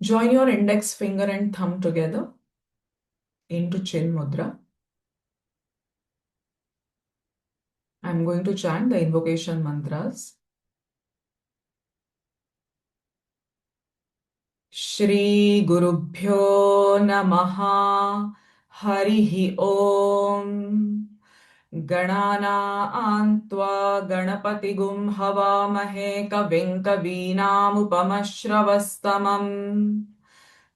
Join your index finger and thumb together into Chin Mudra. I'm going to chant the invocation mantras. Shri Gurubhyo Namaha Harihi Om Ganana-antva Ganapatigum Havamahe Kavim Kaveenamupamashravastamam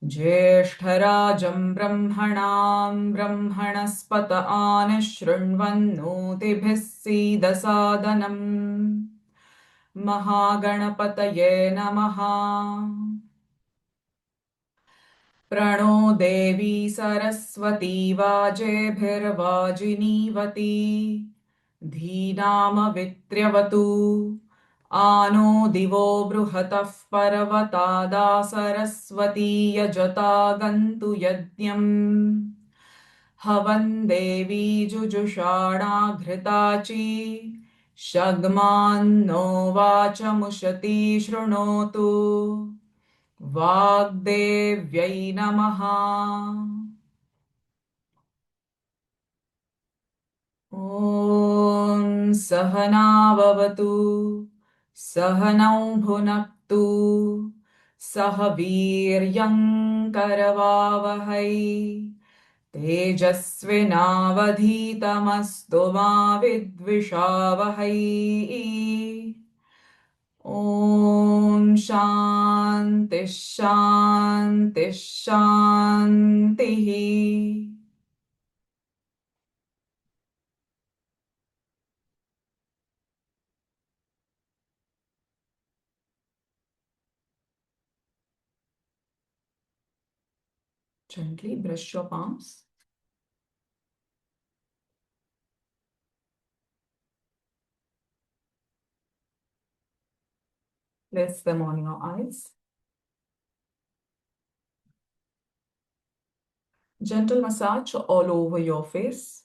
Jyeshthirajam Brahmanam Brahmanaspata Anashृण्वन्नोतिभिः सीदसादनम् Mahaganapataye Namaha Prano Devi Saraswati Vajeբhirvajinivati Dhinama Vitryavatu Ano Divo Bruhatah Parvatada Saraswati Yajata Gantu Yajñam Havan Devi Jujushana Ghritachi Shagman Vachamushati Shrunotu Vagdevyai Namaha. Om Sahana Vavatu Sahanau Bhunaktu Sahaviryam Karavavahai Tejasvinavadhitamastu ma vidvishavahai. Om Shanti Shanti Shanti. Gently brush your palms. Place them on your eyes. Gentle massage all over your face.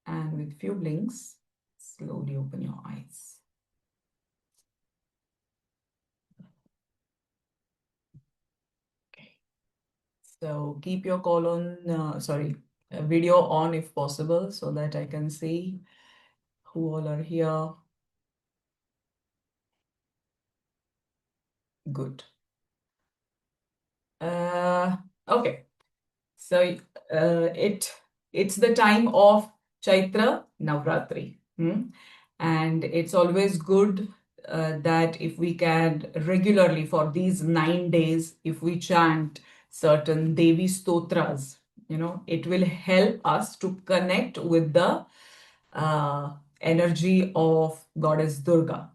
And with few blinks, slowly open your eyes. Okay. So keep your video on if possible so that I can see who all are here. Good. Okay. So it's the time of Chaitra Navratri. And it's always good that if we can regularly for these 9 days, if we chant certain Devi Stotras, it will help us to connect with the energy of Goddess Durga.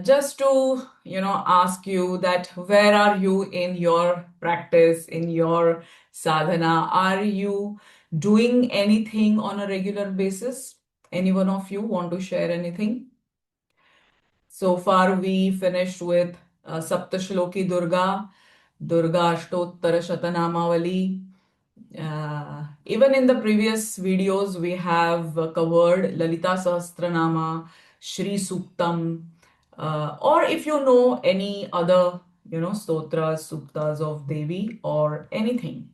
Just to, ask you that where are you in your practice, in your sadhana? Are you doing anything on a regular basis? Any one of you want to share anything? So far, we finished with Saptashloki Durga, Durgashtottaranam. Even in the previous videos, we have covered Lalita Sahasranama, Shri Suktam, or if you know any other, stotras, suktas of Devi or anything,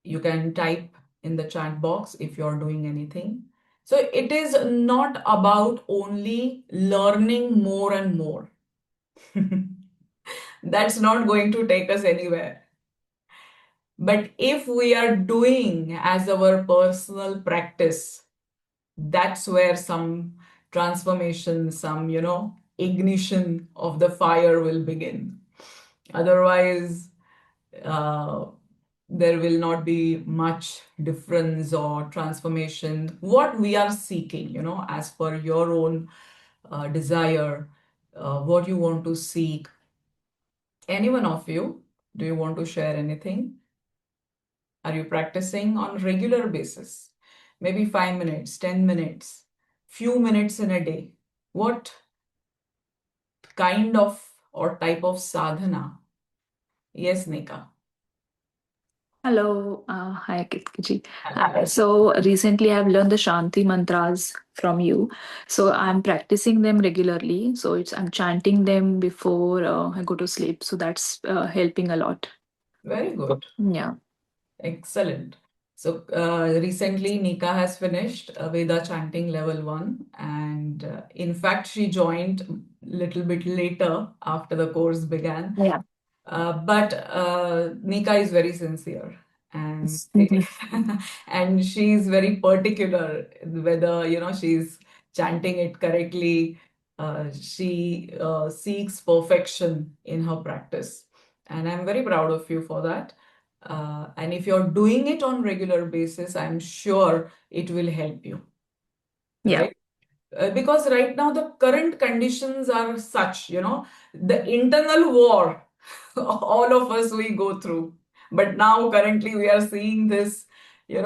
you can type in the chat box if you're doing anything. So it is not about only learning more and more. That's not going to take us anywhere. But if we are doing as our personal practice, that's where some transformation, some, ignition of the fire will begin. Otherwise, there will not be much difference or transformation. What we are seeking, as per your own desire, what you want to seek. Any one of you, do you want to share anything? Are you practicing on regular basis? Maybe 5 minutes, 10 minutes, few minutes in a day. What kind of or type of sadhana? Yes, Nika. Hello, hi Kitji. So recently I've learned the Shanti mantras from you. So I'm practicing them regularly. So I'm chanting them before I go to sleep. So that's helping a lot. Very good. Yeah. Excellent. So recently, Nika has finished Veda chanting level 1, and in fact, she joined a little bit later after the course began. Yeah. But Nika is very sincere, and Mhm. and she's very particular whether she's chanting it correctly. She seeks perfection in her practice, and I'm very proud of you for that. And if you're doing it on regular basis, I'm sure it will help you, Yeah. right? Because right now the current conditions are such, the internal war, all of us we go through. But now currently we are seeing this,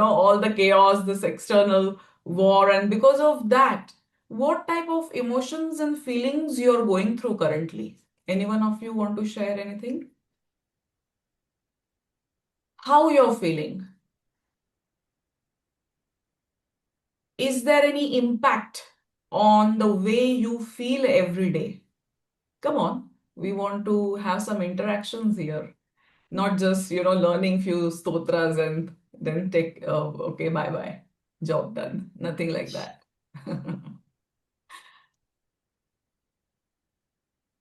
all the chaos, this external war. And because of that, what type of emotions and feelings you're going through currently? Any one of you want to share anything? How you're feeling? Is there any impact on the way you feel every day? Come on, we want to have some interactions here, not just, learning few stotras and then take, okay, bye bye, job done. Nothing like that.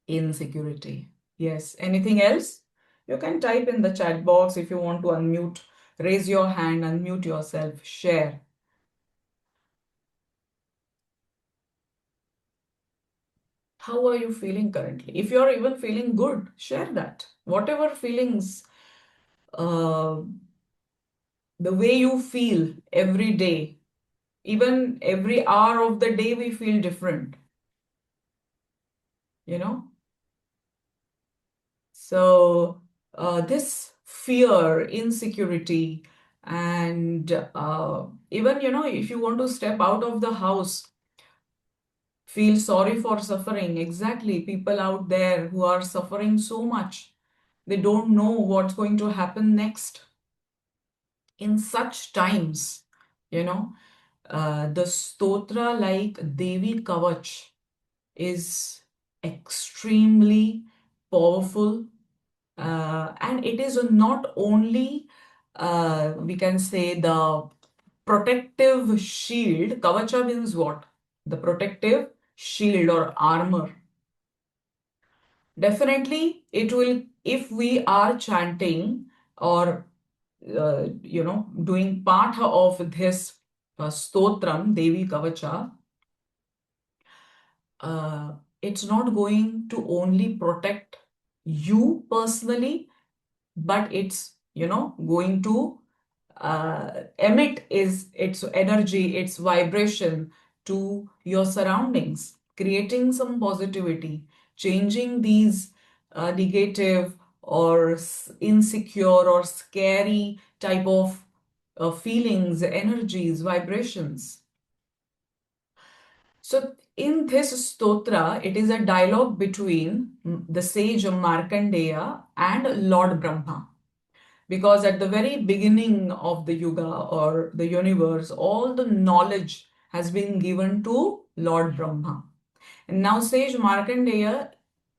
Insecurity. Yes. Anything else? You can type in the chat box if you want to unmute. Raise your hand, unmute yourself, share. How are you feeling currently? If you're even feeling good, share that. Whatever feelings, uh, the way you feel every day, even every hour of the day, we feel different, you know? So, this fear, insecurity, and even, if you want to step out of the house, feel sorry for suffering. Exactly. People out there who are suffering so much, they don't know what's going to happen next. In such times, you know, the stotra like Devi Kavach is extremely powerful, and it is not only, we can say, the protective shield. Kavacha means what? The protective shield or armor. Definitely, it will, if we are chanting or doing part of this stotram, Devi Kavacha, uh, it's not going to only protect you personally, but it's, going to emit is its energy, its vibration to your surroundings, creating some positivity, changing these negative or insecure or scary type of feelings, energies, vibrations. So, in this stotra, it is a dialogue between the sage Markandeya and Lord Brahma. Because at the very beginning of the yuga or the universe, all the knowledge has been given to Lord Brahma. And now sage Markandeya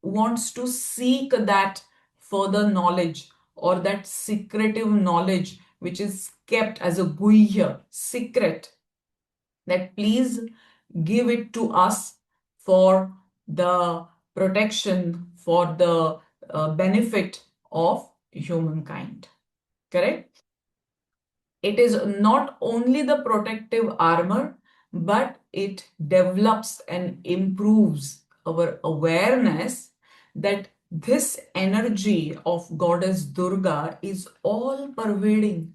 wants to seek that further knowledge or that secretive knowledge which is kept as a guhya, secret, that please give it to us for the protection, for the benefit of humankind. Correct? It is not only the protective armor, but it develops and improves our awareness that this energy of Goddess Durga is all pervading.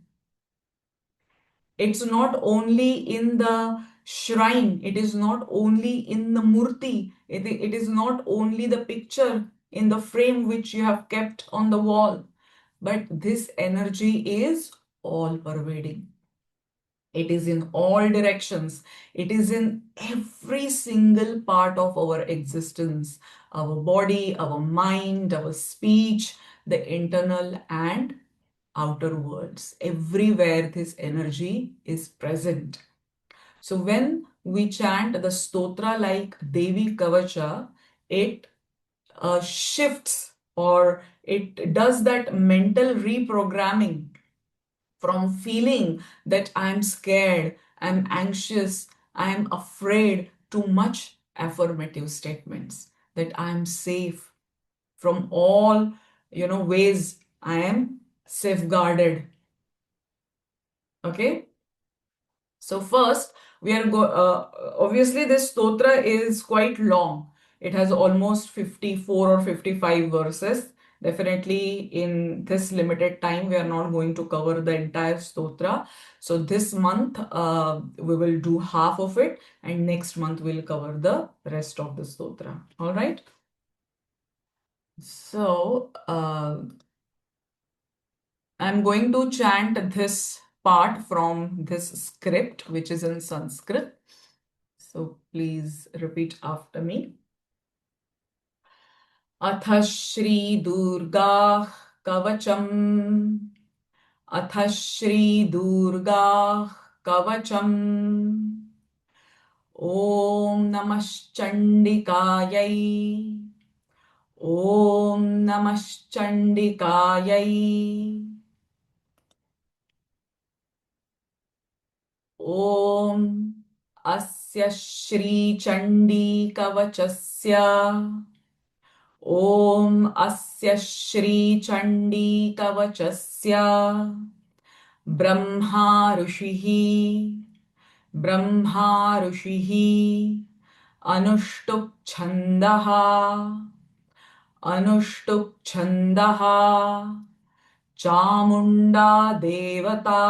It's not only in the shrine, it is not only in the murti, it is not only the picture in the frame which you have kept on the wall, but this energy is all pervading. It is in all directions. It is in every single part of our existence, our body, our mind, our speech, the internal and outer worlds. Everywhere this energy is present. So when we chant the stotra like Devi Kavacha, it shifts, or it does that mental reprogramming from feeling that I'm scared, I'm anxious, I'm afraid, to much affirmative statements that I'm safe from all, ways I am safeguarded. Okay. So first, obviously this stotra is quite long. It has almost 54 or 55 verses. Definitely in this limited time, we are not going to cover the entire stotra. So this month, we will do half of it, and next month we'll cover the rest of the stotra. All right. So I'm going to chant this part from this script, which is in Sanskrit. So please repeat after me. अथ श्री दुर्गा कवचम् अथ श्री दुर्गा कवचम् ॐ नमश्चण्डिकायै ॐ नमश्चण्डिकायै ॐ अस्य श्रीचण्डीकवचस्य ॐ अस्य श्रीचण्डीकवचस्य ब्रह्मा ऋषिः ब्रह्मा ऋषिः अनुष्टुप् छन्दः अनुष्टुप् छन्दः चामुण्डा देवता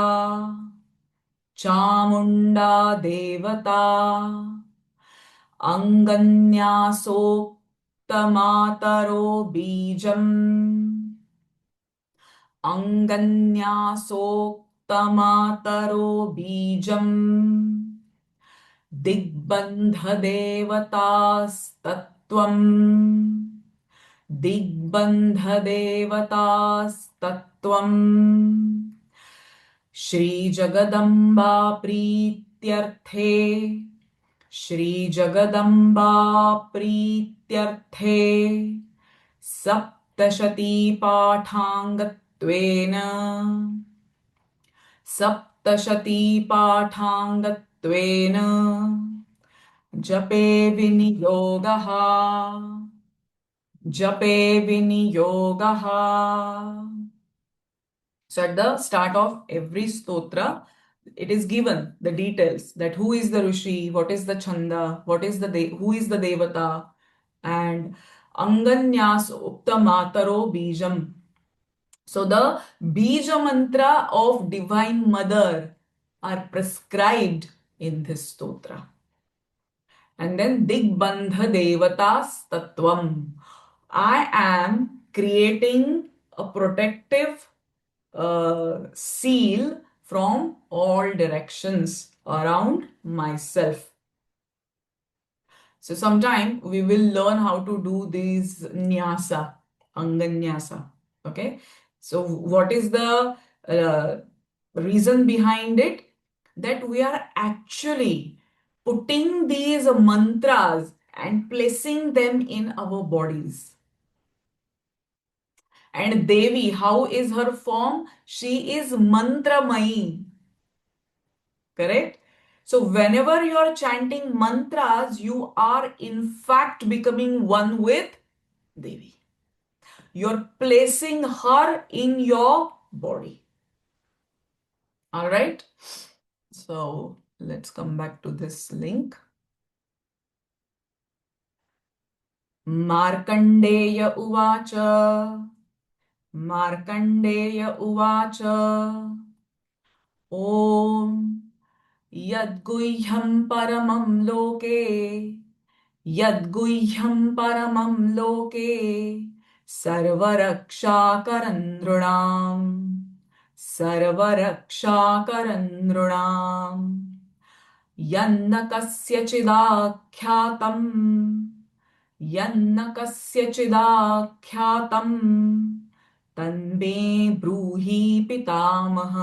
चामुण्डा देवता अङ्गन्यासोक्तमातरो बीजम् अङ्गन्यासोक्तमातरो बीजम् दिग्बन्धदेवतास्तत्त्वम् दिग्बन्धदेवतास्तत्त्वम् श्रीजगदम्बा प्रीत्यर्थे श्रीजगदम्बा प्रीत्यर्थे सप्तशतीपाठाङ्गत्वेन सप्तशतीपाठाङ्गत्वेन जपे विनियोगः जपे विनियोगः. So at the start of every stotra, it is given the details that who is the Rishi, what is the Chanda, who is the Devata, and Anganyas Ukta Mataro Bijam. So the Bija mantra of Divine Mother are prescribed in this stotra. And then Digbandha Devatas Tattvam. I am creating a protective seal from all directions around myself. So sometime we will learn how to do these nyasa, anganyasa. Okay. So what is the reason behind it? That we are actually putting these mantras and placing them in our bodies. And Devi, how is her form? She is mantramayi. Correct? So whenever you are chanting mantras, you are in fact becoming one with Devi. You're placing her in your body. All right? So let's come back to this link. Markandeya Uvacha. Markandeya Uvacha. Om Yadguhyam Paramam Loke Yadguhyam Paramam Loke Sarvarakshakarandrunam Sarvarakshakarandrunam Yanna kasyachidakyatam Yanna kasyachidakyatam तन्मे ब्रूहि पितामह,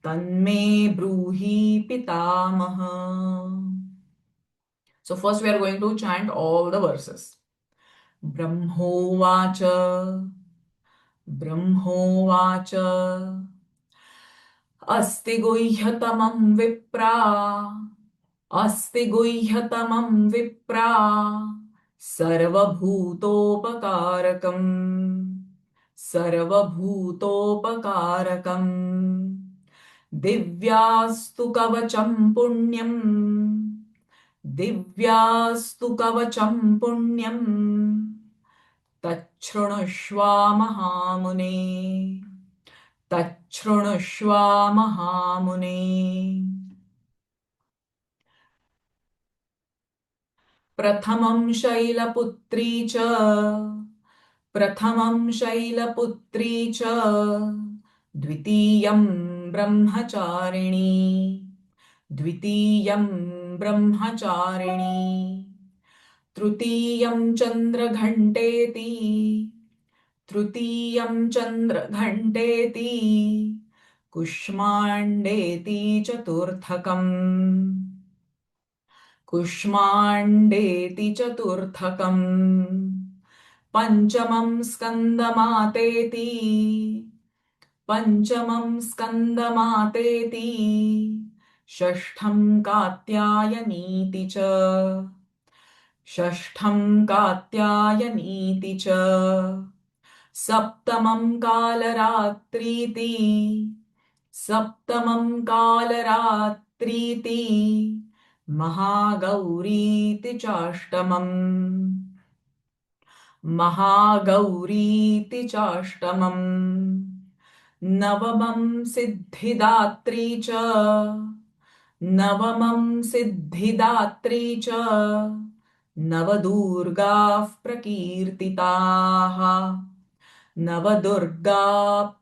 तन्मे ब्रूहि पितामह. So first we are going to chant all the verses. Brahmovacha, Brahmovacha, अस्ति गुह्यतमं विप्रा, अस्ति गुह्यतमं विप्रा, सर्वभूतोपकारकम्, सर्वभूतोपकारकम्. दिव्यास्तु कवचं पुण्यम्, दिव्यास्तु कवचं पुण्यम्, तच्छृणुष्व महामुने, तच्छृणुष्व महामुने. प्रथमं शैलपुत्री च, प्रथमं शैलपुत्री च, द्वितीयं ब्रह्मचारिणी, द्वितीयं ब्रह्मचारिणी, तृतीयं चन्द्रघण्टेति, तृतीयं चन्द्रघण्टेति, कुष्माण्डेति चतुर्थकम्, कुष्माण्डेति चतुर्थकम्. पञ्चमं स्कन्दमातेति, पञ्चमं स्कन्दमातेति, षष्ठं कात्यायनीति च, षष्ठं कात्यायनीति च. सप्तमं कालरात्रीति, सप्तमं कालरात्रीति, महागौरीति चाष्टमम्, महागौरीति चाष्टमम्. नवमं सिद्धिदात्री च, नवमं सिद्धिदात्री च, नवदुर्गाः प्रकीर्तिताः, Navdurga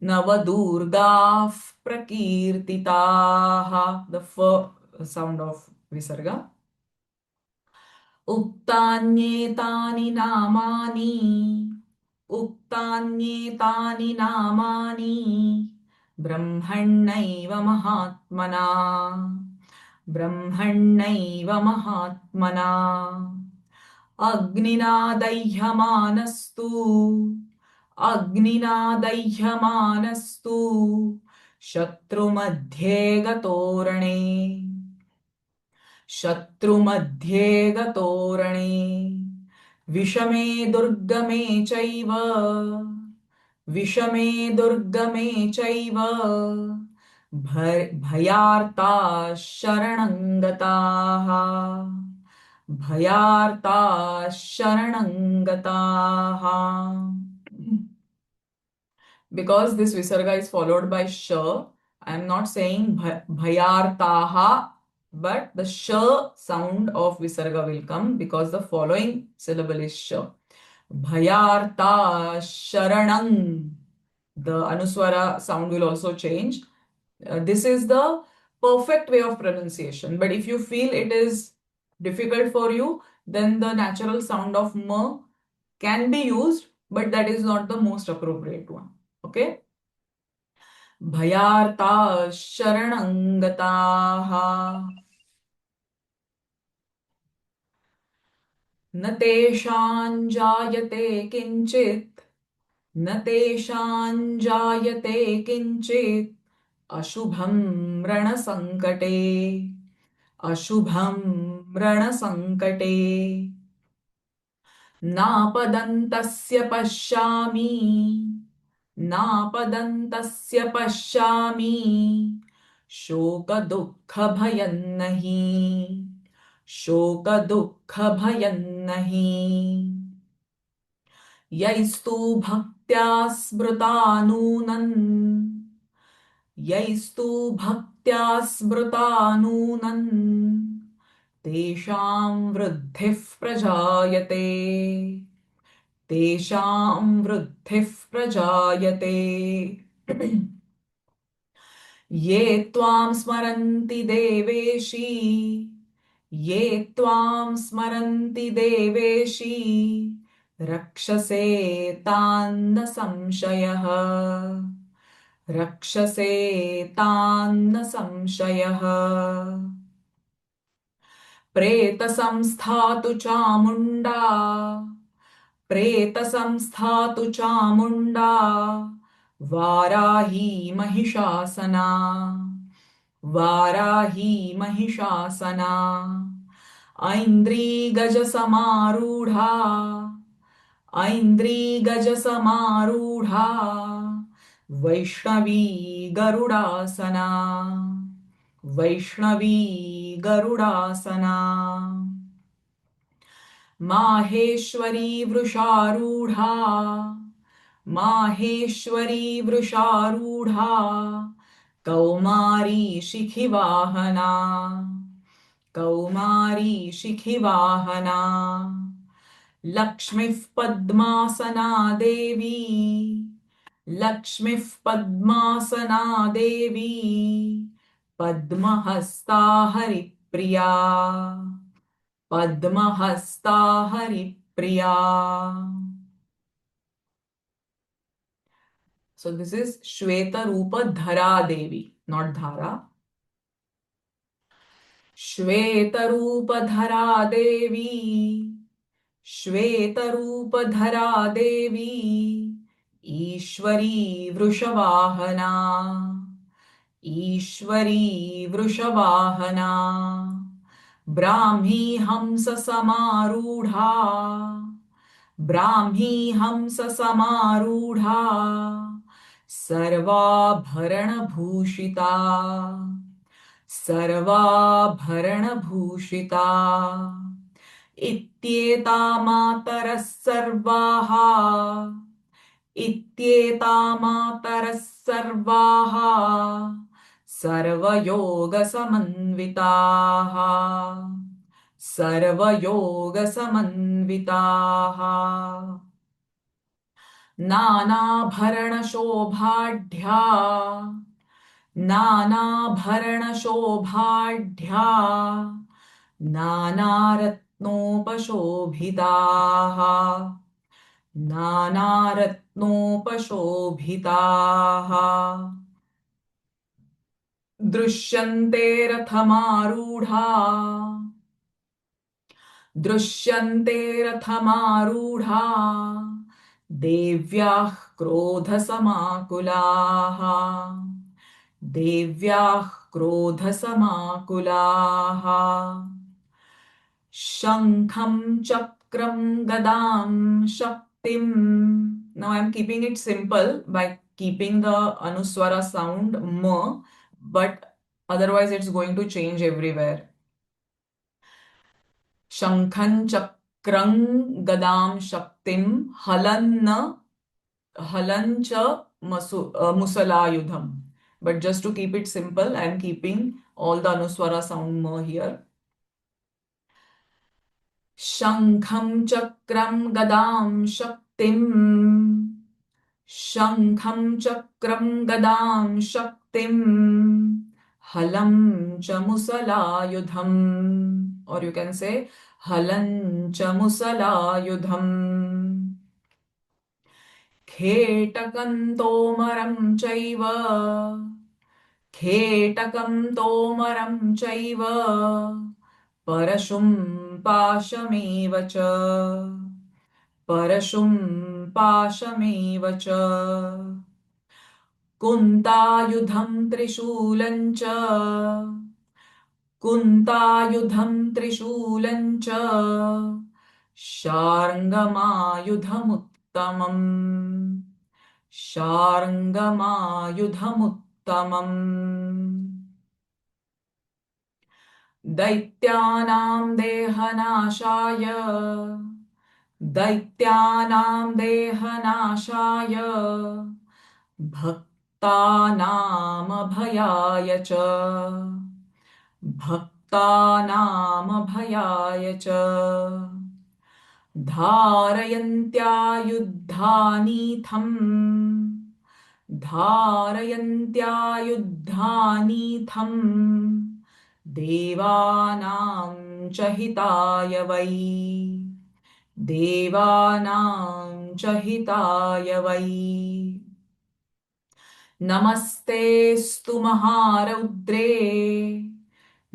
नवदुर्गाः प्रकीर्तिताः. The first sound of visarga. उक्तान्येतानि नामानि, उक्तान्येतानि नामानि, ब्रह्मण्यैव महात्मना, ब्रह्मण्यैव महात्मना. अग्निना दह्यमानस्तु, अग्निना दह्यमानस्तु, शत्रुमध्ये गतोरणे, शत्रुमध्ये गतोरणे. विषमे दुर्गमे चैव, विषमे दुर्गमे चैव, भयार्ताः शरणं गताः, भयार्ताः शरणं गताः. Because this visarga is followed by sh, I am not saying bhayartaha, but the sh sound of visarga will come because the following syllable is sh. Bhayarta sharanang. The anuswara sound will also change. This is the perfect way of pronunciation. But if you feel it is difficult for you, then the natural sound of ma can be used, but that is not the most appropriate one. Okay? Bhayarta sharanang gataha, न तेषां जायते किंचित, न तेषां जायते किंचित, अशुभं रणसंकटे, अशुभं रणसंकटे. नापदन्तस्य पश्यामि, नापदन्तस्य पश्यामि, शोकदुःखभयं नहि, शोकदुःखभयं नहि. यैस्तु भक्त्या स्मृता नूनम्, यैस्तु भक्त्या स्मृता नूनम्, तेषां वृद्धिः प्रजायते, तेषां वृद्धिः प्रजायते. ये त्वां स्मरन्ति देवेशी, ये त्वां स्मरन्ति देवेशी, रक्षसे तान्न संशयः रक्षसे तान्न संशयः प्रेतसंस्था चामुण्डा प्रेतसंस्था चामुण्डा वाराही महिषासना वाराही महिषासना ऐन्द्रीगजसमारूढा ऐन्द्रीगजसमारूढा वैष्णवी गरुडासना वैष्णवी गरुडासना माहेश्वरी वृषारूढा माहेश्वरी वृषारूढा कौमारी शिखिवाहना कौमारी शिखिवाहना लक्ष्मीः पद्मासना देवी लक्ष्मीः पद्मासना देवी Padmahasta Haripriya Padmahasta Haripriya. So this is Shweta Rupa Dhara Devi, not Dhara. Shweta Rupa Dhara Devi, Shweta Rupa Dhara Devi, Ishwari Vrushavahana, Ishwari Vrushavahana, Brahmi Hamsa Samarudha, Brahmi हंस समारूढ़ा सर्वाभरण भूषिता सर्वाभरण भूषिता इत्येता मातरः सर्वाः इत्येता मातरः सर्वाः सर्वयोग समन्विताः सर्वयोग समन्विताः नानाभरण शोभाढ्या नानाभरण शोभाढ्या नानारत्नोपशोभिताः नानारत्नोपशोभिताः दृश्यन्ते रथमारूढा दृश्यन्ते रथमारूढा देव्याः क्रोधसमाकुलाः देव्याः क्रोधसमाकुलाः शङ्खं चक्रं गदां शक्तिं. Now I am keeping it simple by keeping the anuswara sound m, but otherwise it's going to change everywhere. शङ्खं चक्रं गदां शक्तिं हलं च musalayudham. But just to keep it simple, I am keeping all the anuswara sound ma here. शङ्खं चक्रं गदां शक्तिं शङ्खं चक्रं गदां शक्तिं हलं च मुसलायुधम्, or you can say हलं च मुसलायुधम् खेटकं तोमरं चैव खेटकं तोमरं चैव परशुं पाशमेव च परशुं पाशमेव च कुन्तायुधं त्रिशूलं च कुन्तायुधं त्रिशूलं च शार्ङ्गमायुधमुत्तमम् शार्ङ्गमायुधमुत्तमम् दैत्यानां देहनाशाय दैत्यानां देहनाशाय भक्तानामभयाय च भक्तानामभयाय च धारयन्त्यायुद्धानीथम् धारयन्त्यायुद्धानीथम् देवानां च हिताय वै देवानां च हिताय वै। नमस्तेऽस्तु महारौद्रे,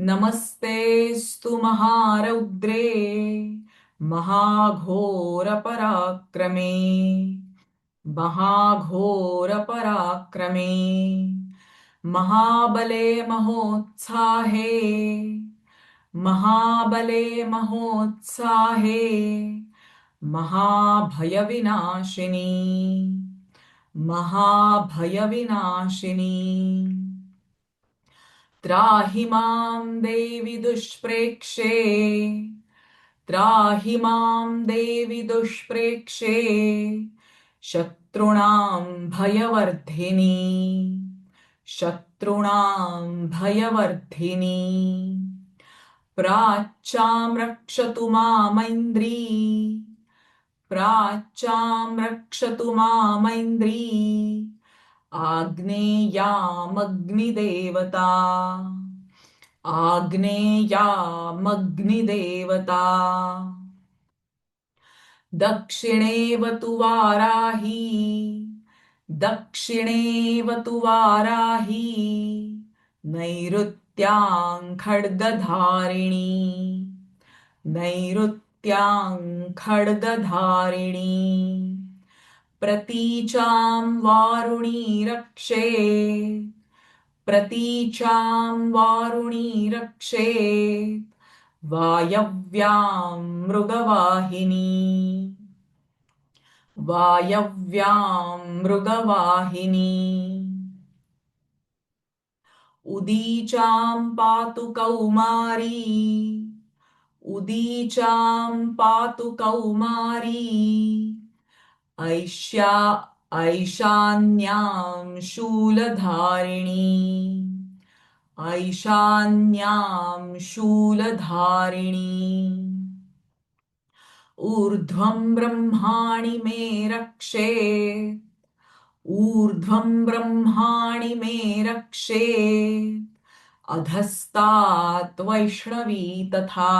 नमस्तेऽस्तु महारौद्रे, महाघोरपराक्रमे, महाघोरपराक्रमे, महाबले महोत्साहे, महाबले महोत्साहे, महाभयविनाशिनी, महाभयविनाशिनी। त्राहि मां देवि दुष्प्रेक्षे, त्राहि मां देवि दुष्प्रेक्षे, शत्रूणां भयवर्धिनी, शत्रूणां भयवर्धिनी। प्राच्यां रक्षतु मामैन्द्री, प्राच्यां रक्षतु मामैन्द्री, आग्नेयामग्निदेवता, आग्नेयामग्निदेवता। दक्षिणेवतु वाराही, दक्षिणेवतु वाराही, नैऋत्यां खड्गधारिणी, नैऋत्यां खड्गधारिणी। प्रतीचां वारुणी रक्षे, प्रतीचां वारुणी रक्षे, वायव्यां मृगवाहिनी, वायव्यां मृगवाहिनी। उदीचां पातु कौमारी, उदीचां पातु कौमारी, ऐष्या ऐशान्यां शूलधारिणी, ऐशान्यां शूलधारिणी। ऊर्ध्वं ब्रह्माणि मे रक्षेत्, ऊर्ध्वं ब्रह्माणि मे रक्षेत्, अधस्तात् वैष्णवी तथा,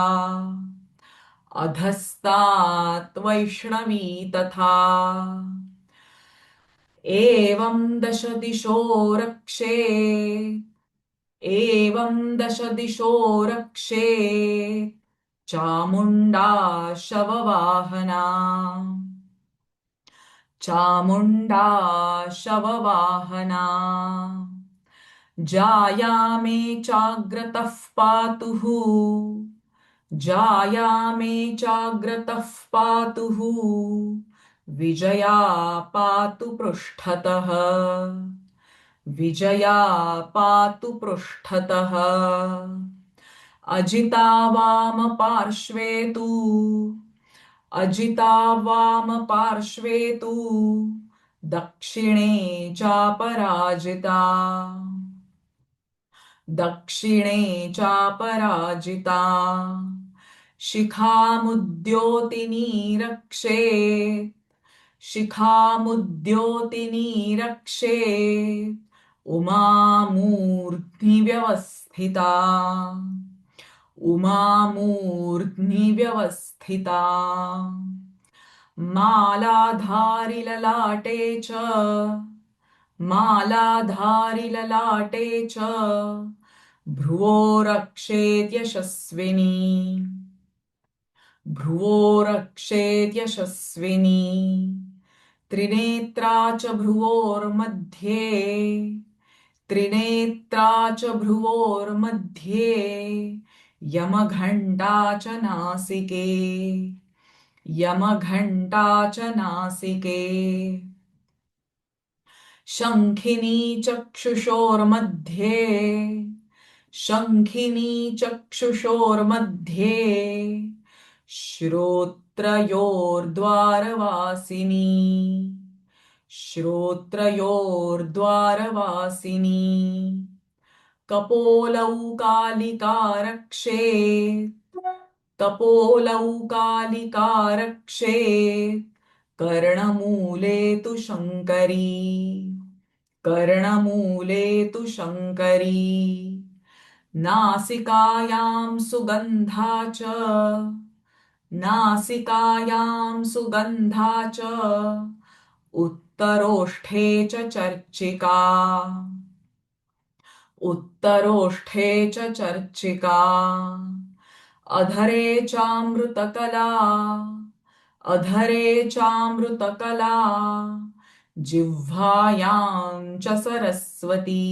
अधस्तात् वैष्णवी तथा। एवं दश दिशो रक्षेत्, एवं दश दिशो रक्षेत्, चामुण्डा शववाहना, चामुण्डा शववाहना। जायामे चाग्रतः पातुः, जायामे चाग्रतः पातुः, विजया पातु पृष्ठतः, विजया पातु पृष्ठतः। अजिता वाम पार्श्वे तु, अजिता वाम पार्श्वे तु, दक्षिणे चापराजिता, दक्षिणे चापराजिता। शिखामुद्योतिनी रक्षेत्, शिखामुद्योतिनी रक्षेत्, उमामूर्ध्नि व्यवस्थिता, उमामूर्ध्नि व्यवस्थिता। मालाधारिललाटे च, मालाधारिललाटे च, भ्रुवोरक्षेत् यशस्विनी, भ्रुवोरक्षेत् यशस्विनी। त्रिनेत्रा च भ्रुवोर्मध्ये, त्रिनेत्रा च भ्रुवोर्मध्ये, यमघण्टा च नासिके, यमघण्टा च नासिके। शङ्खिनी चक्षुषोर्मध्ये, शङ्खिनी चक्षुषोर्मध्ये, श्रोत्रयोर्द्वारवासिनी, श्रोत्रयोर्द्वारवासिनी। कपोलौकालिका रक्षेत्, कपोलौकालिका रक्षेत्, कर्णमूले तु शङ्करी, कर्णमूले तु शङ्करी। नासिकायां सुगन्धा च, नासिकायां सुगन्धा च उत्तरोष्ठे च चर्चिका उत्तरोष्ठे च चर्चिका अधरे चामृतकला अधरे चामृतकला जिह्वायां च सरस्वती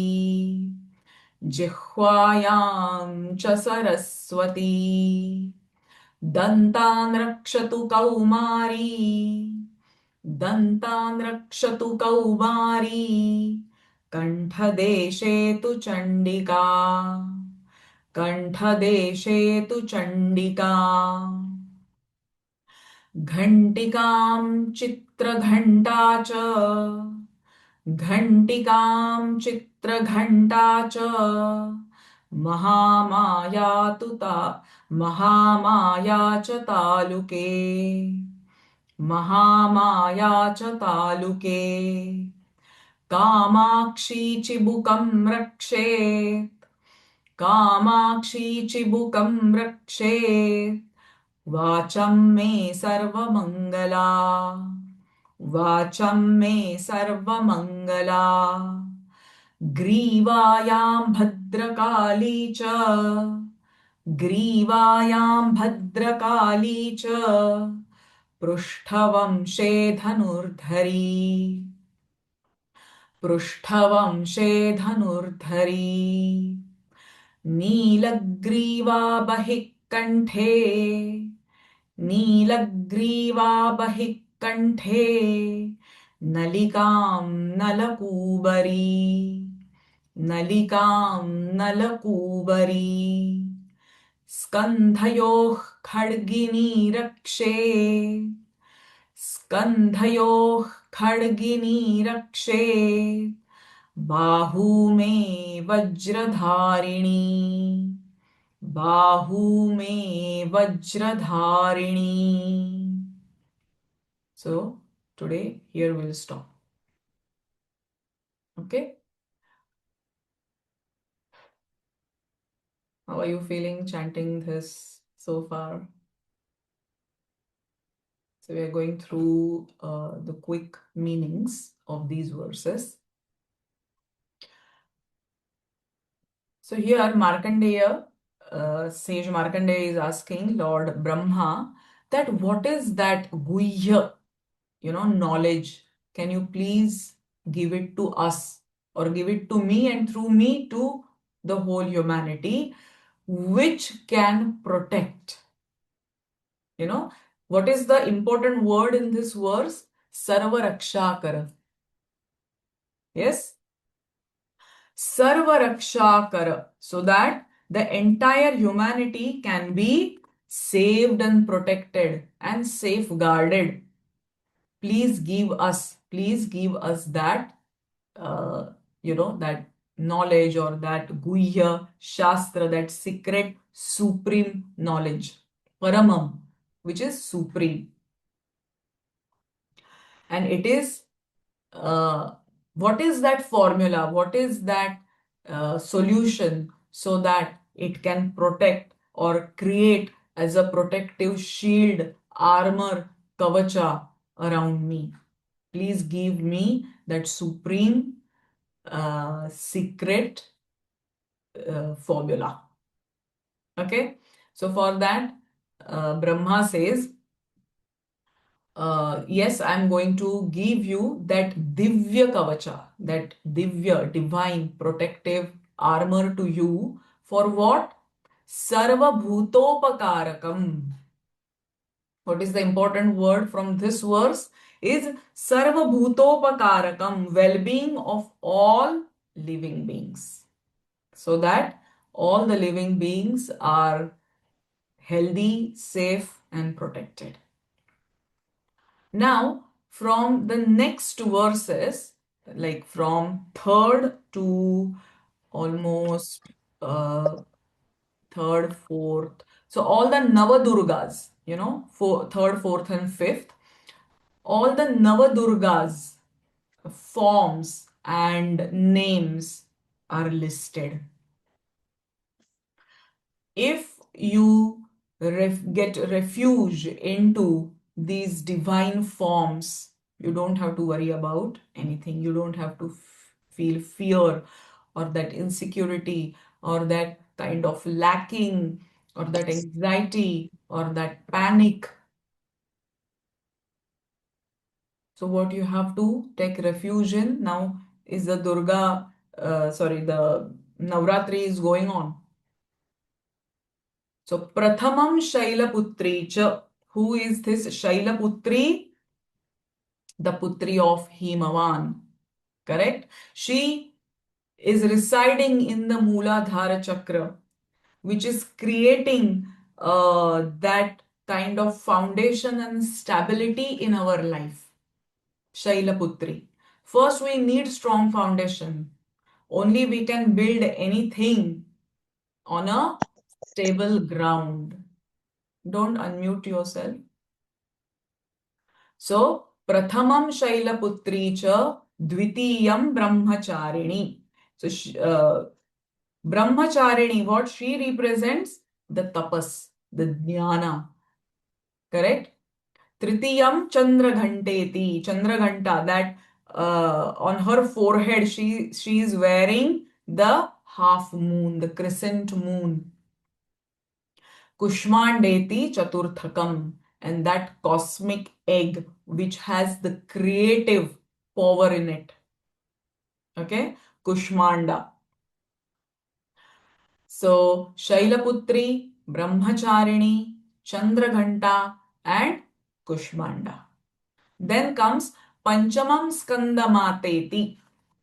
जिह्वायां च सरस्वती दन्तान् रक्षतु कौमारी दन्तान् रक्षतु कौमारी कण्ठदेशे तु चण्डिका कण्ठदेशे तु चण्डिका घण्टिकां चित्रघण्टा च घण्टिकां चित्रघण्टा च महामाया तु ता महामाया च तालुके महामाया च तालुके कामाक्षी चिबुकं रक्षेत् कामाक्षी चिबुकं रक्षेत् वाचं मे सर्वमङ्गला वाचं मे सर्वमङ्गला ग्रीवायां भद्रकाली च ग्रीवायां भद्रकाली च पृष्ठवंशे धनुर्धरी पृष्ठवंशे धनुर्धरी नीलग्रीवा बहिः कण्ठे नीलग्रीवा बहिः कण्ठे नलिकां नलकूबरी नलिकां नलकूबरी स्कन्धयोः खड्गिनी रक्षे स्कन्धयोः खड्गिनी रक्षे बाहू मे वज्रधारिणी बाहू मे वज्रधारिणी. So today here we'll stop. Okay. How are you feeling chanting this so far? So we are going through the quick meanings of these verses. So here Markandeya, sage Markandeya is asking Lord Brahma that what is that guhya, knowledge? Can you please give it to us or give it to me and through me to the whole humanity, which can protect? What is the important word in this verse? Sarva Rakshakara. Yes? Sarva Rakshakara. So that the entire humanity can be saved and protected and safeguarded. Please give us that, that knowledge or that guhya, shastra, that secret supreme knowledge, paramam, which is supreme. And it is, what is that formula? What is that solution so that it can protect or create as a protective shield, armor, kavacha around me? Please give me that supreme secret formula. Okay. So for that, Brahma says, yes, I'm going to give you that Divya Kavacha, that Divya, divine, protective armor to you. For what? Sarva Bhutopakarakam. What is the important word from this verse? Is Sarva Bhutopakarakam, well-being of all living beings. So that all the living beings are healthy, safe, and protected. Now, from the next verses, like from third to almost third, fourth. So all the Navadurgas, third, fourth, and fifth, all the Navadurgas forms and names are listed. If you get refuge into these divine forms, you don't have to worry about anything. You don't have to feel fear or that insecurity or that kind of lacking or that anxiety or that panic. So what you have to take refuge in now is the the Navratri is going on. So Prathamam Shailaputri cha. Who is this Shailaputri? The Putri of Himavan. Correct? She is residing in the Mooladhara Chakra, which is creating that kind of foundation and stability in our life. Shailaputri. First, we need strong foundation. Only we can build anything on a stable ground. Don't unmute yourself. So, Prathamam Shailaputri cha Dvitiyam Brahmacharini. So, Brahmacharini, what she represents? The tapas, the jnana. Correct? Tritiyam Chandraghanteti. Chandraghanta, that on her forehead she is wearing the half moon, the crescent moon. Kushmandeti Chaturthakam, and that cosmic egg which has the creative power in it. Okay? Kushmanda. So, Shailaputri, Brahmacharini, Chandraghanta, and Kushmanda. Then comes Panchamam Skandamateti.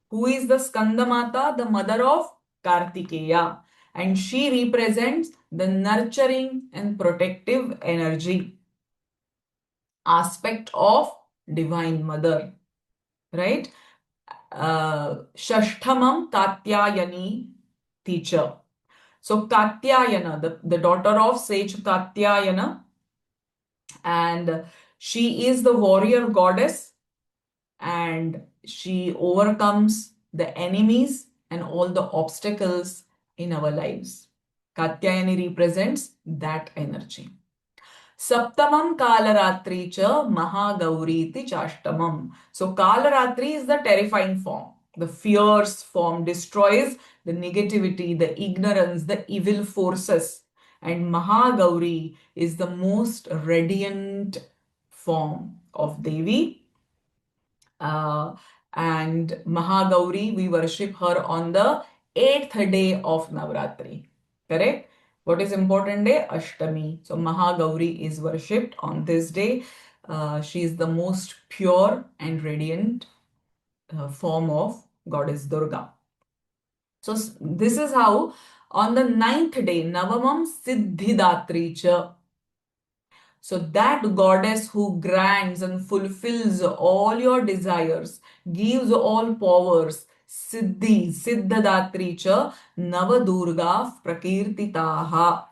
Who is the Skandamata? The mother of Kartikeya. And she represents the nurturing and protective energy aspect of Divine Mother. Right? Shashthamam Katyayani teacher. So Katyayana, the daughter of sage Katyayana, and she is the warrior goddess and she overcomes the enemies and all the obstacles in our lives. Katyayani represents that energy. Saptamam Kalaratri cha Mahagauriti Chashtamam. So Kalaratri is the terrifying form. The fierce form destroys the negativity, the ignorance, the evil forces. And Mahagauri is the most radiant form of Devi. And Mahagauri, we worship her on the 8th day of Navratri. Correct? What is important day? Ashtami. So Mahagauri is worshipped on this day. She is the most pure and radiant form of Goddess Durga. So this is how on the 9th day, Navamam Siddhidatri cha. So that goddess who grants and fulfills all your desires, gives all powers, Siddhi, Siddhadatri cha, Navadurga Prakirtitaha.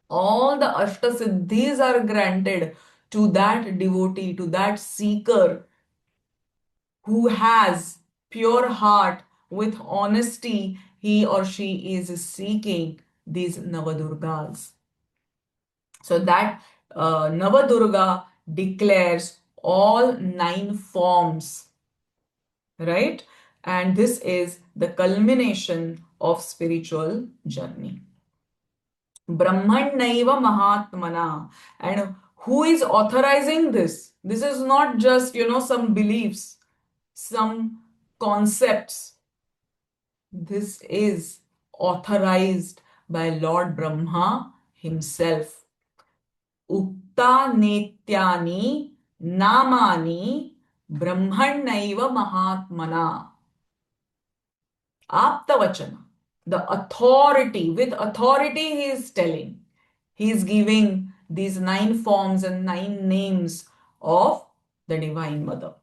All the Ashtasiddhis are granted to that devotee, to that seeker who has pure heart with honesty, he or she is seeking these Navadurgas. So that Navadurga declares all 9 forms, right? And this is the culmination of spiritual journey. Brahmanaiva Mahatmana. And who is authorizing this? This is not just, some beliefs, some concepts. This is authorized by Lord Brahma himself. Ukta netyani namani brahmanaiva mahatmana. Aptavachana. The authority, with authority he is telling. He is giving these 9 forms and 9 names of the Divine Mother.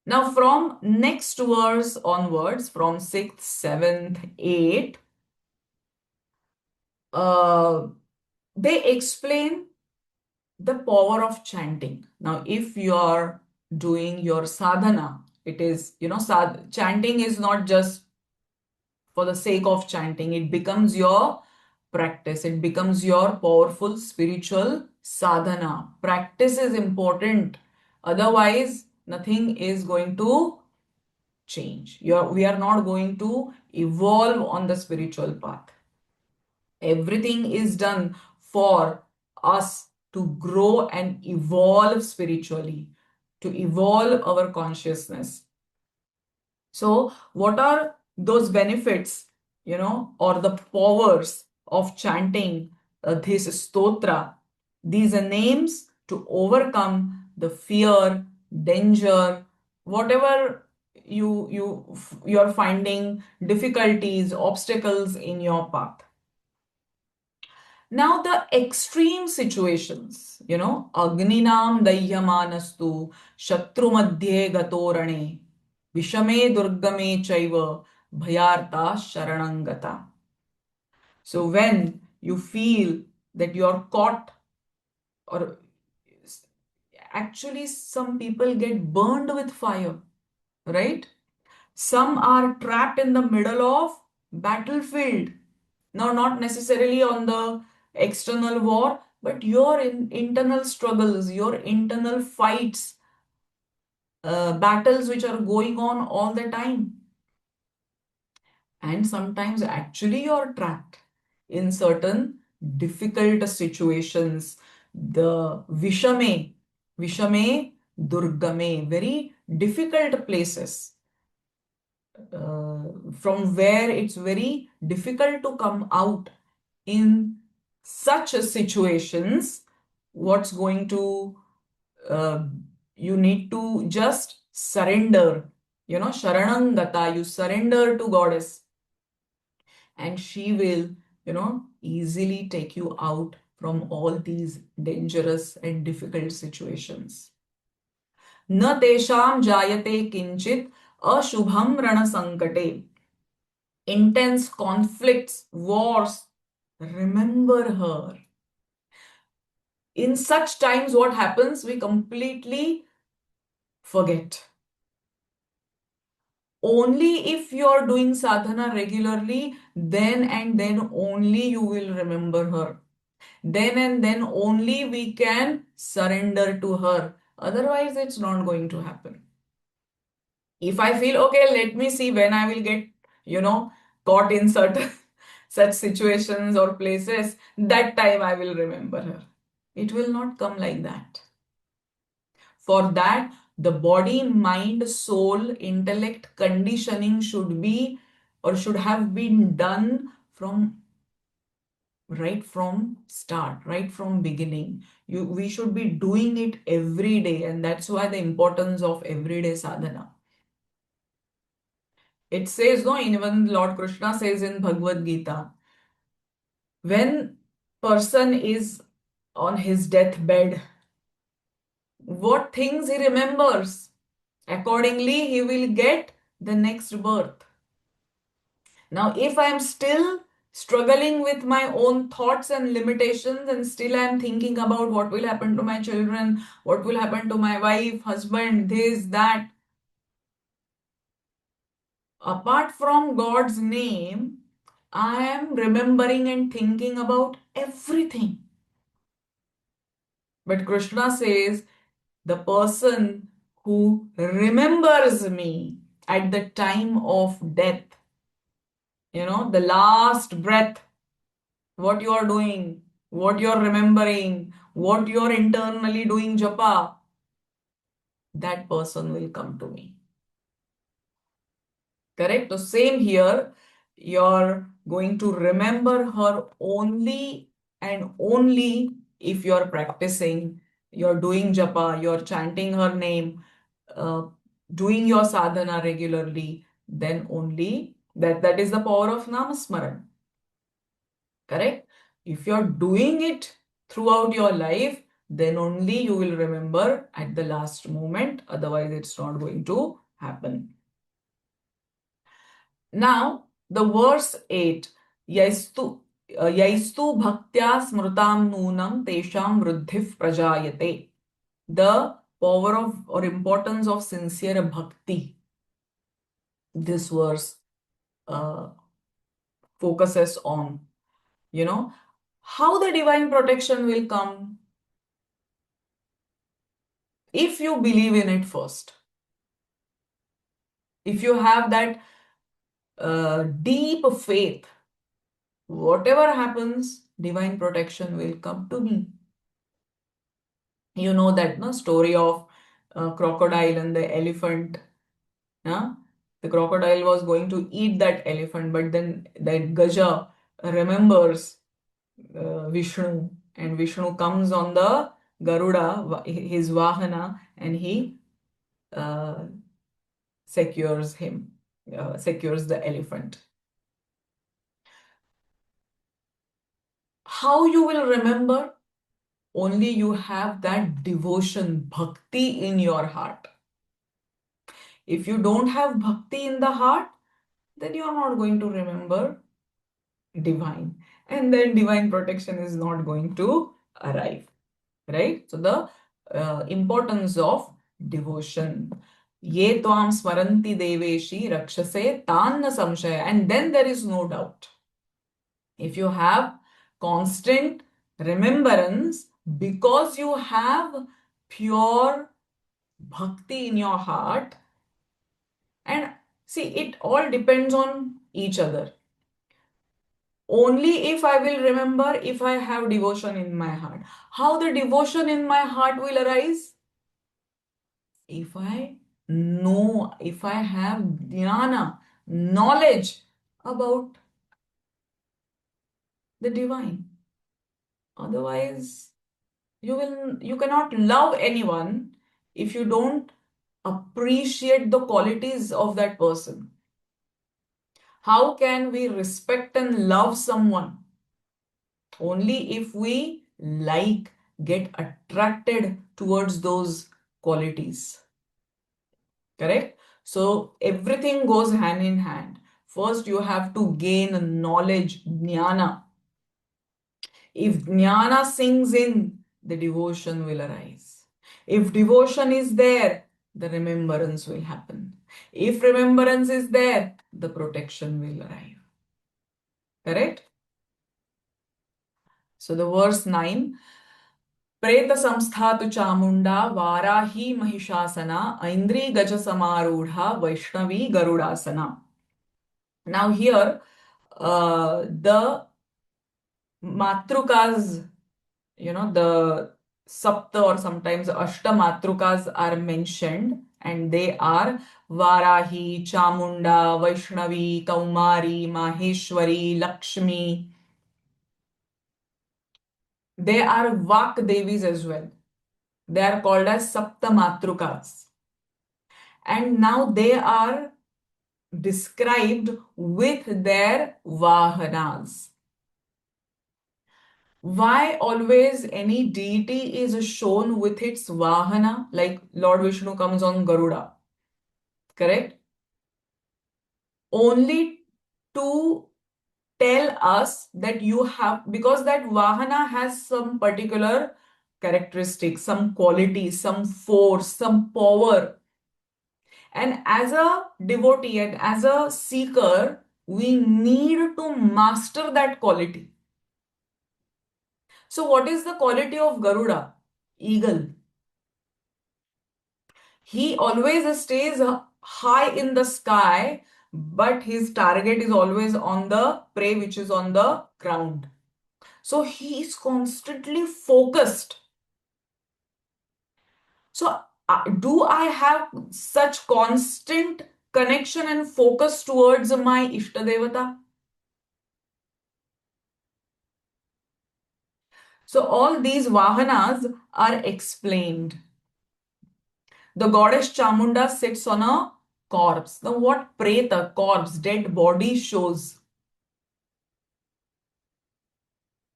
Now from next verse onwards, from 6th, 7th, 8th, they explain the power of chanting. Now, if you are doing your sadhana, it is, chanting is not just for the sake of chanting, it becomes your practice. It becomes your powerful spiritual sadhana. Practice is important. Otherwise, nothing is going to change. We are not going to evolve on the spiritual path. Everything is done for us to grow and evolve spiritually, to evolve our consciousness. So, what are those benefits, or the powers of chanting this stotra? These are names to overcome the fear, danger, whatever you're finding difficulties, obstacles in your path. Now, the extreme situations, Agninam Dahyamanastu, Shatru Madhye Gatorane, Vishame Durgame Chaiva, Bhayarta Sharanangata. So, when you feel that you're caught, or actually, some people get burned with fire, right? Some are trapped in the middle of battlefield. Now, not necessarily on the external war, but your internal struggles, your internal fights, battles which are going on all the time. And sometimes actually you're trapped in certain difficult situations. The Vishame, Durgame, very difficult places, from where it's very difficult to come out. In such situations, what's going to, uh, you need to just surrender, Sharanangata, you surrender to Goddess, and she will, easily take you out from all these dangerous and difficult situations. न तेषां जायते किंचित अशुभम रण संकटे. Intense conflicts, wars, remember her. In such times, what happens? We completely forget. Only if you're doing sadhana regularly, then and then only you will remember her. Then and then only we can surrender to her. Otherwise, it's not going to happen. If I feel, okay, let me see when I will get, caught in certain such situations or places, that time I will remember her. It will not come like that. For that, the body, mind, soul, intellect conditioning should be, or should have been done from right from start, right from beginning. We should be doing it every day, and that's why the importance of everyday sadhana. It says, no, even Lord Krishna says in Bhagavad Gita, when person is on his deathbed, what things he remembers, accordingly he will get the next birth. Now, if I am still struggling with my own thoughts and limitations, and still I am thinking about what will happen to my children, what will happen to my wife, husband, this, that, apart from God's name, I am remembering and thinking about everything. But Krishna says, the person who remembers me at the time of death, the last breath, what you are doing, what you are remembering, what you are internally doing japa, that person will come to me. Correct? So same here, you're going to remember her only and only if you're practicing, you're doing japa, you're chanting her name, uh, doing your sadhana regularly, then only that is the power of namasmaran. Correct? If you're doing it throughout your life, then only you will remember at the last moment. Otherwise, it's not going to happen. Now, the verse 8, Yaistu bhaktya smrutam nunam tesham vruddhif prajayate. The power of or importance of sincere bhakti. This verse focuses on. you know, how the divine protection will come? If you believe in it first, if you have that deep faith, whatever happens, divine protection will come to me. You know that no story of crocodile and the elephant. Yeah? The crocodile was going to eat that elephant, but then that Gaja remembers Vishnu, and Vishnu comes on the Garuda, his Vahana, and he uh, secures him, secures the elephant. How you will remember? Only you have that devotion, bhakti in your heart. If you don't have bhakti in the heart, then you are not going to remember divine. And then divine protection is not going to arrive. Right? So the importance of devotion. Ye tvam smaranti deveshi rakshase tanna samshaya. And then there is no doubt. If you have constant remembrance, because you have pure bhakti in your heart, and see, it all depends on each other. Only if I will remember if I have devotion in my heart. How the devotion in my heart will arise? If I know, if I have jnana, knowledge about the divine. Otherwise, you cannot love anyone if you don't appreciate the qualities of that person. How can we respect and love someone? Only if we like, get attracted towards those qualities. Correct? So everything goes hand in hand. First, you have to gain knowledge, jnana. If jnana sinks in, the devotion will arise. If devotion is there, the remembrance will happen. If remembrance is there, the protection will arrive. Correct? So the verse 9, Preta samsthatu chamunda varahi mahishasana aindri gaja samarudha vaishnavi garudasana. Now here, the matrukas, the sapta or sometimes ashta matrukas are mentioned, and they are Varahi, Chamunda, Vaishnavi, Kaumari, Maheshwari, Lakshmi. They are Vak Devis as well. They are called as Sapta Matrukas. And now they are described with their Vahanas. Why always any deity is shown with its Vahana? Like Lord Vishnu comes on Garuda, correct? Only to tell us that you have, because that Vahana has some particular characteristics, some quality, some force, some power. And as a devotee and as a seeker, we need to master that quality. So, what is the quality of Garuda? Eagle. He always stays high in the sky, but his target is always on the prey, which is on the ground. So he is constantly focused. So, do I have such constant connection and focus towards my Ishtadevata? So, all these Vahanas are explained. The goddess Chamunda sits on a corpse. Now, what preta, corpse, dead body shows?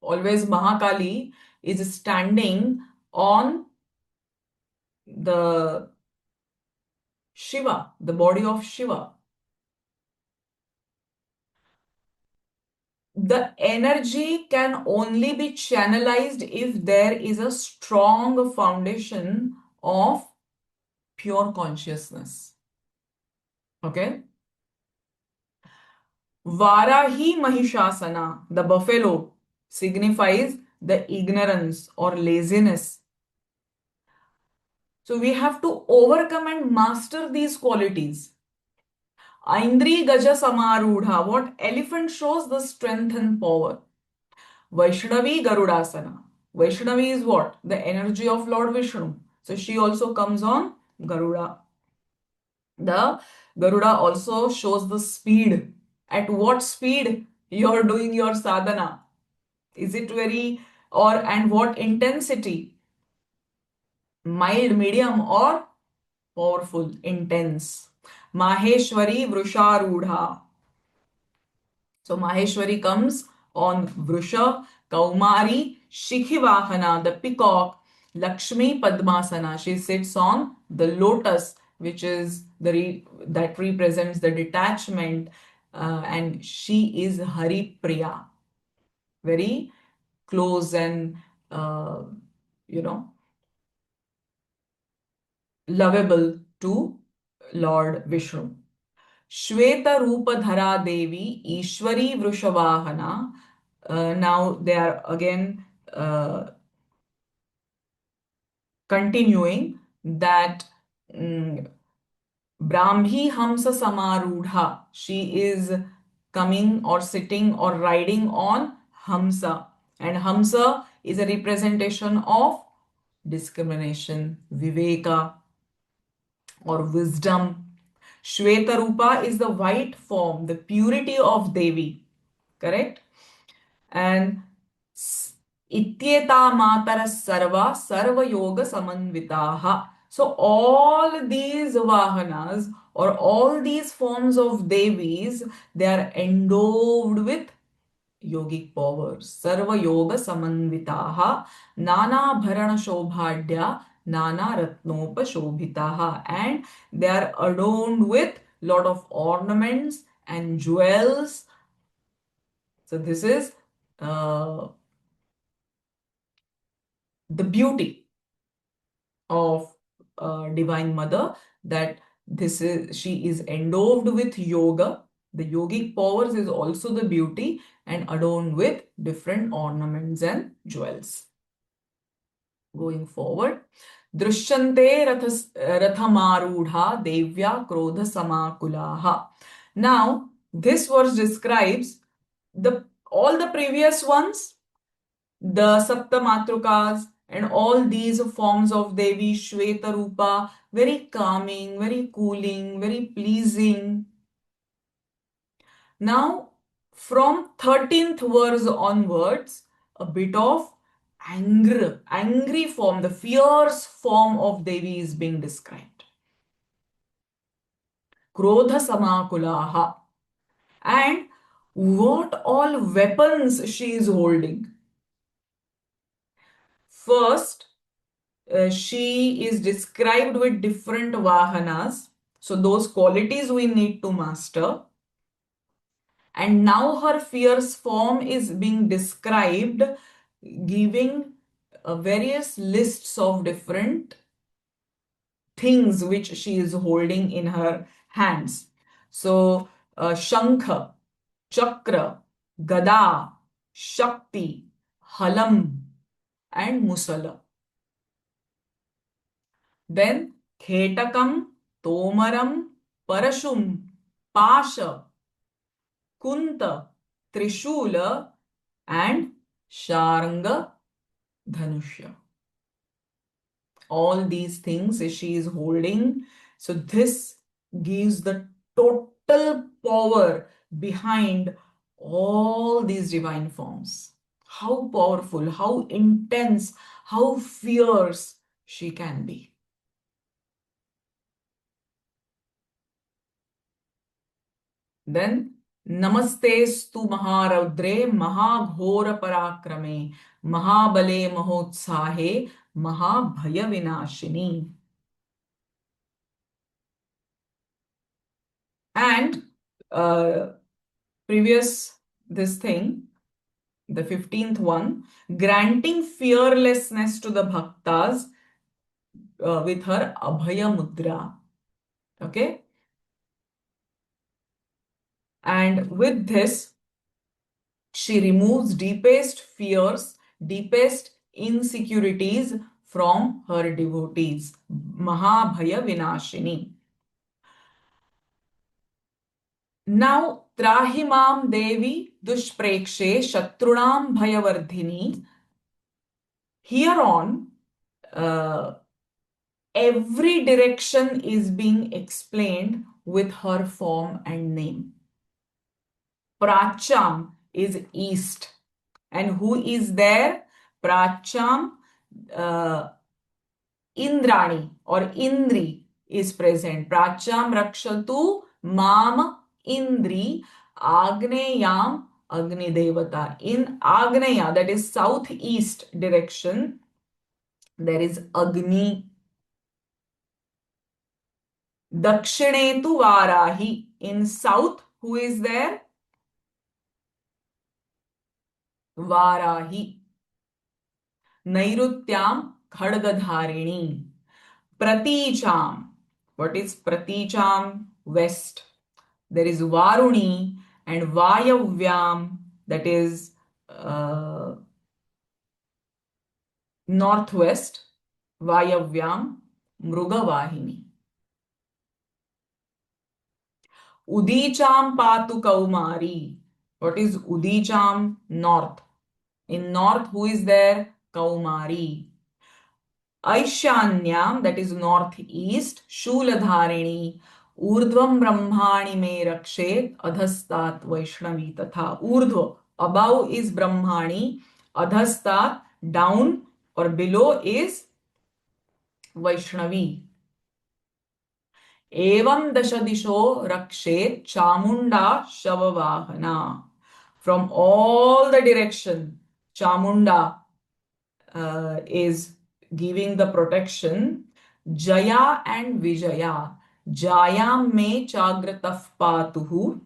Always Mahakali is standing on the Shiva, the body of Shiva. The energy can only be channelized if there is a strong foundation of pure consciousness. Okay? Varahi Mahishasana, the buffalo. signifies the ignorance or laziness. So we have to overcome and master these qualities. Aindri Gaja Samarudha, what elephant shows the strength and power. Vaishnavi Garudasana. Vaishnavi is what? The energy of Lord Vishnu. So she also comes on Garuda. The Garuda also shows the speed. At what speed you're doing your sadhana? Is it very, or and what intensity? Mild, medium, or powerful, intense? Maheshwari Vrusharudha. So Maheshwari comes on Vrusha, Kaumari, Shikhivahana, the peacock, Lakshmi Padmasana. She sits on the lotus, which is that represents the detachment, and she is Hari Priya, very close and uh, you know lovable to Lord Vishnu. Shweta Rupadhara Devi, Ishwari Vrushavahana. Now they are again continuing that Brahmi Hamsa Samarudha. She is coming or sitting or riding on Hamsa. And Hamsa is a representation of discrimination, Viveka, or wisdom. Shveta is the white form, the purity of Devi, correct? And Ityeta Matara Sarva Yoga Samanvitaha. So all these Vahanas or all these forms of Devis, they are endowed with yogic powers. Sarva Yoga Samanvitaha, Nana Bharana Shobhadya, Nana Ratnopa Shobhitaha. And they are adorned with lot of ornaments and jewels. So this is uh, the beauty of Divine Mother, that she is endowed with yoga. The yogic powers is also the beauty and adorned with different ornaments and jewels. Going forward, Drishyante Rathamarudha Devya Krodha Samakulaha. Now, this verse describes all the previous ones, the Saptamatrukas, and all these forms of Devi Shweta Rupa, very calming, very cooling, very pleasing. Now, from 13th verse onwards, a bit of angry form, the fierce form of Devi is being described. Krodha Samakulaha. And what all weapons she is holding. First, she is described with different vahanas. So those qualities we need to master. And now her fierce form is being described, giving various lists of different things which she is holding in her hands. So Shankha, Chakra, Gada, Shakti, Halam, and Musala. Then Keelakam, Tomaram, Parashum, Pasha, Kunta, Trishula, and Sharanga Dhanushya. All these things she is holding. So this gives the total power behind all these divine forms. How powerful, how intense, how fierce she can be. Then Namastestu Maharaudre Mahaghora Parakrame Mahabale Mahotsahe Mahabhaya Vinashini. And previous this thing, the 15th one, granting fearlessness to the bhaktas with her Abhaya Mudra. Okay. And with this, She removes deepest fears, deepest insecurities from her devotees. Mahabhaya Vinashini. Now, Trahimam Devi Dushprekshe Shatrunam Bhayavardhini. Here on, every direction is being explained with her form and name. Pracham is east. And who is there? Pracham, Indrani or Indri is present. Pracham Rakshatu Mam Indri Agneyam Agni Devata. In Agneya, that is southeast direction, there is Agni. Dakshinetu Varahi. In south, who is there? Varahi. Nairutyam Khadgadharini. Praticham. What is Praticham? West. There is Varuni and Vayavyam, that is northwest. Vayavyam Mrugavahini. Udicham Patu Kaumari. What is Udicham? North. In north, who is there? Kaumari. Aishanyam, that is northeast. Shuladharini. Urdhvam Brahmani me rakshet adhastat Vaishnavi tatha. Urdhva, above is Brahmani. Adhastat, down or below is Vaishnavi. Evam dashadisho rakshet Chamunda Shavavahana. From all the direction, Chamunda is giving the protection. Jaya and Vijaya. Jayam me chagrataf patuhu.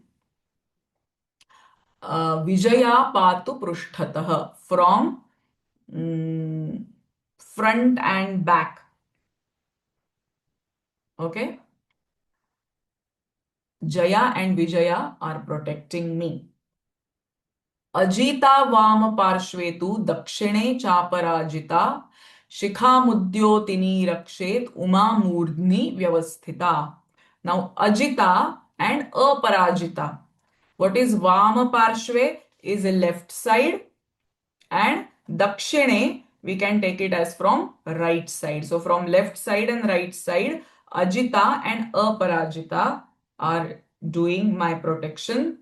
Vijaya patu prushthatah. From front and back. Okay. Jaya and Vijaya are protecting me. Ajita Vama Parshvetu Dakshine Chaparajita Shikhamudyotini Rakshet Uma Murdni Vyavasthita. Now Ajita and Aparajita. What is Vama Parshve? Is a left side, and Dakshine we can take it as from right side. So from left side and right side, Ajita and Aparajita are doing my protection.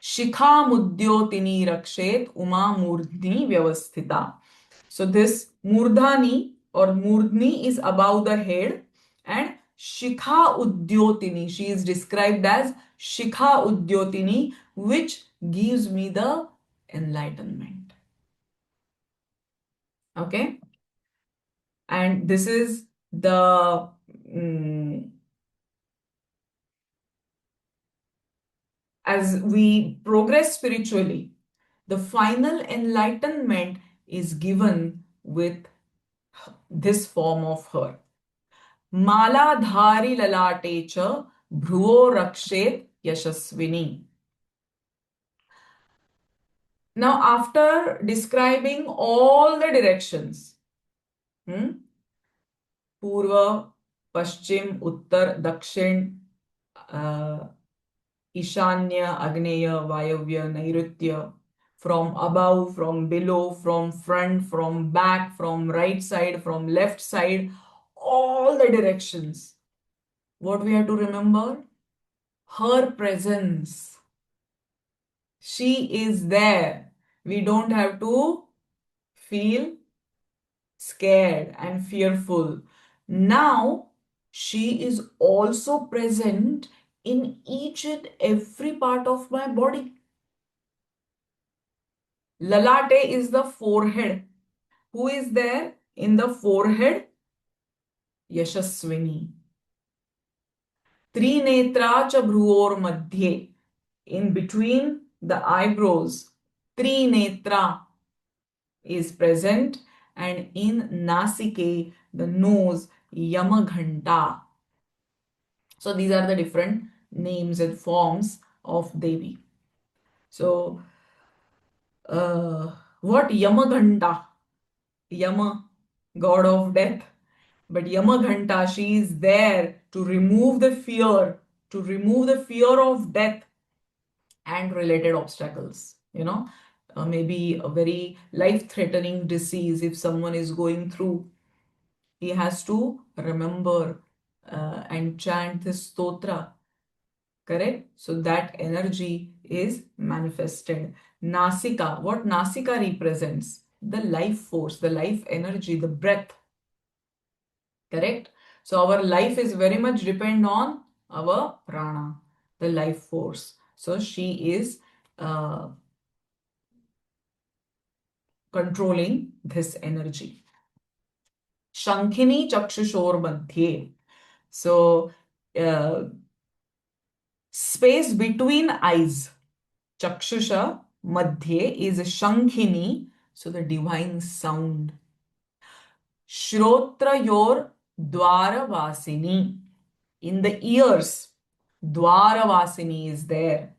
Shikha Mudyotini Rakshet Uma Murdhni Vyavasthita. So this Murdhani or Murdhni is above the head, and Shikha Udyotini, she is described as Shikha Udyotini, which gives me the enlightenment. Okay? And this is the as we progress spiritually, the final enlightenment is given with this form of her. Mala dhari lalate cha bhruvo rakshet yashasvini. Now, after describing all the directions, Purva, Paschim, Uttar, Dakshin, Ishanya, Agneya, Vayavya, Nairutya, from above, from below, from front, from back, from right side, from left side, all the directions. What we have to remember? Her presence. She is there. We don't have to feel scared and fearful. Now, she is also present in each and every part of my body. Lalate is the forehead. Who is there in the forehead? Yashaswini. Trinetra cha bhruor madhye. In between the eyebrows, Trinetra is present, and in Nasike, the nose, Yamaghanta. So these are the different names and forms of Devi. So, what Yamaghanta, Yama, god of death, but Yamaghanta, she is there to remove the fear of death and related obstacles. Maybe a very life-threatening disease, if someone is going through, he has to remember and chant this stotra, correct? So that energy is manifested. Nasika, what Nasika represents? The life force, the life energy, the breath, correct? So our life is very much depend on our prana, the life force. So she is controlling this energy. Shankhini Chakshushor Madhye. So, uh, space between eyes. Chakshusha Madhye is Shankhini, so the divine sound. Shrotrayor Dwaravasini. In the ears, Dwaravasini is there.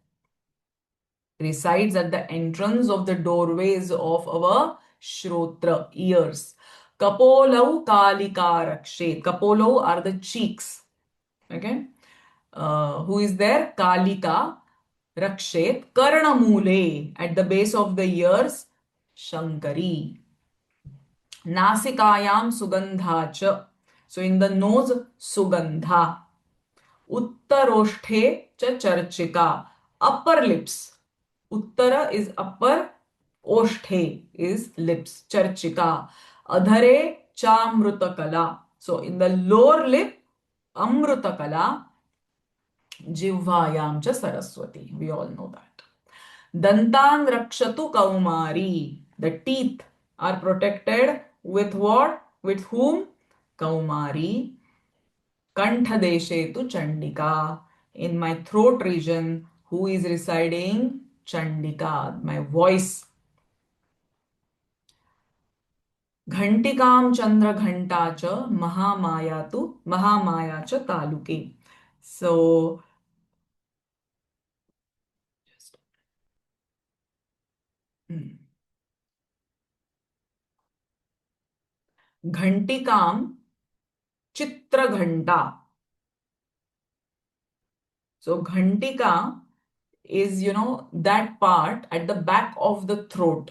Resides at the entrance of the doorways of our Shrotra, ears. Kapolau Kalika Rakshet. Kapolau are the cheeks. Okay. Who is there? Kalika Rakshet. Karnamule, at the base of the ears, Shankari. Nasikayam Sugandha cha. So in the nose, Sugandha. Uttaroshthe cha Charchika. Upper lips. Uttara is upper, Oshthe is lips, Charchika. Adhare cha Amrutakala. So in the lower lip, Amrutakala. Jivvayam cha Saraswati. We all know that. Dantan rakshatu kaumari. The teeth are protected with what? With whom? Kaumari. Kanthadeshe tu Chandika. In my throat region, who is residing? Chandika, my voice. Ghantikam Chandra Ghanta cha Mahamaya cha Taluke. So, Ghantikam Chitra Ghanta. So, Ghantika is, that part at the back of the throat.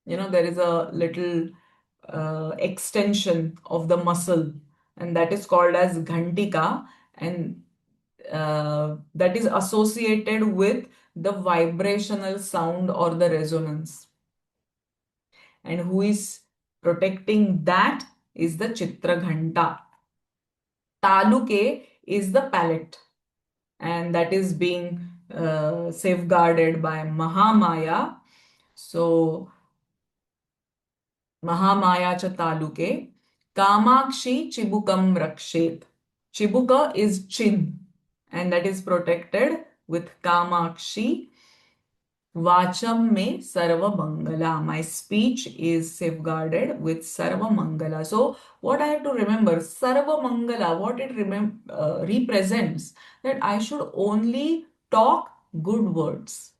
There is a little extension of the muscle, and that is called as Ghantika, and that is associated with the vibrational sound or the resonance. And who is protecting that is the Chitra Ghanta. Taluke is the palate, and that is being safeguarded by Mahamaya. So, Mahamaya cha taluke. Kamakshi Chibukam Rakshet. Chibuka is chin, and that is protected with Kamakshi. Vacham me Sarva Mangala. My speech is safeguarded with Sarva Mangala. So, what I have to remember, Sarva Mangala, what it represents, that I should only talk good words,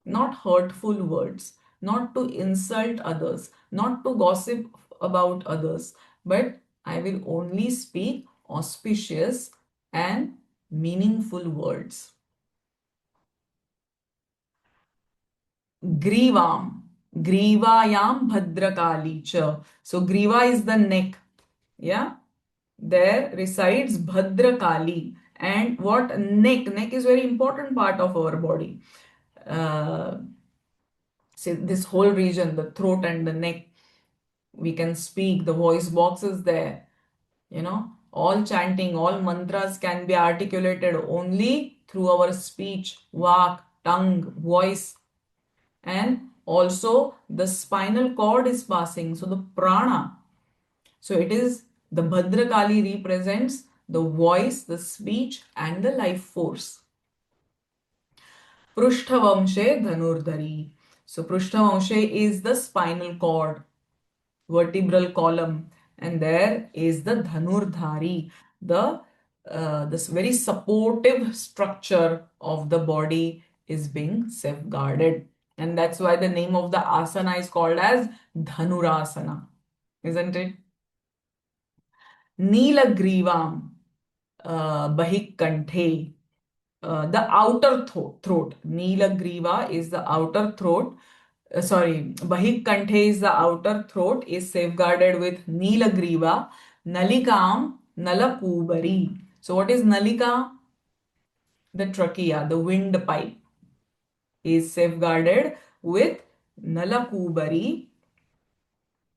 not hurtful words, not to insult others, not to gossip about others, but I will only speak auspicious and meaningful words. Grivam, Grivayam Bhadrakali cha. So Griva is the neck. Yeah. There resides Bhadrakali. And what neck? Neck is very important part of our body. See, this whole region, the throat and the neck, we can speak, the voice box is there. All chanting, all mantras can be articulated only through our speech, vak, tongue, voice. And also the spinal cord is passing, so the prana. So it is the Bhadrakali represents the voice, the speech, and the life force. Prushthavamshe Dhanurdhari. So Prushthavamshe is the spinal cord, vertebral column, and there is the Dhanurdhari, the this very supportive structure of the body is being safeguarded. And that's why the name of the asana is called as Dhanurasana, isn't it? Nilagrivam Bahikanthe, the outer throat. Nilagriva is the outer throat. Bahikanthe is the outer throat, is safeguarded with Nilagriva, Nalikam, Nalakubari. So, what is Nalika? The trachea, the windpipe, is safeguarded with Nalakubari,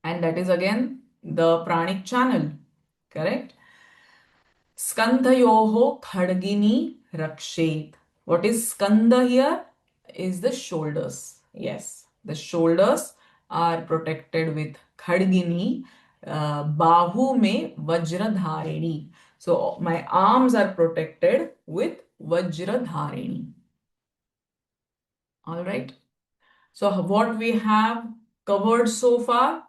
and that is again the pranic channel, correct? Skandhayoho khadgini rakshet. What is skandha here? Is the shoulders. Yes, the shoulders are protected with khadgini. Bahu me vajradharini. So my arms are protected with vajradharini. All right. So what we have covered so far,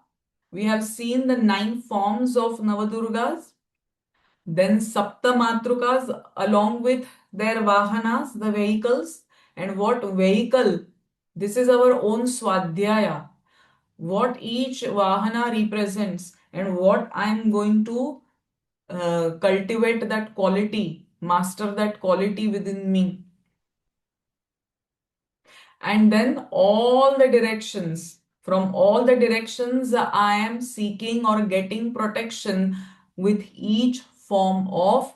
we have seen the 9 forms of Navadurgas. Then Saptamatrukas along with their Vahanas, the vehicles. And what vehicle? This is our own Swadhyaya. What each Vahana represents and what I am going to cultivate that quality, master that quality within me. And then all the directions, from all the directions, I am seeking or getting protection with each form of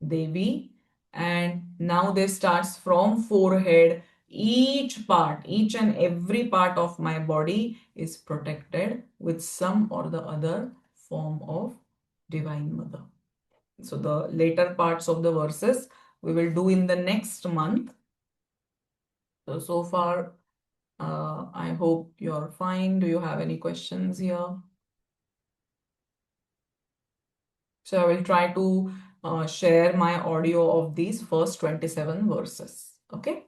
Devi. And now this starts from forehead. Each part, each and every part of my body is protected with some or the other form of Divine Mother. So the later parts of the verses we will do in the next month. So far, I hope you're fine. Do you have any questions here? So I will try to share my audio of these first 27 verses. Okay.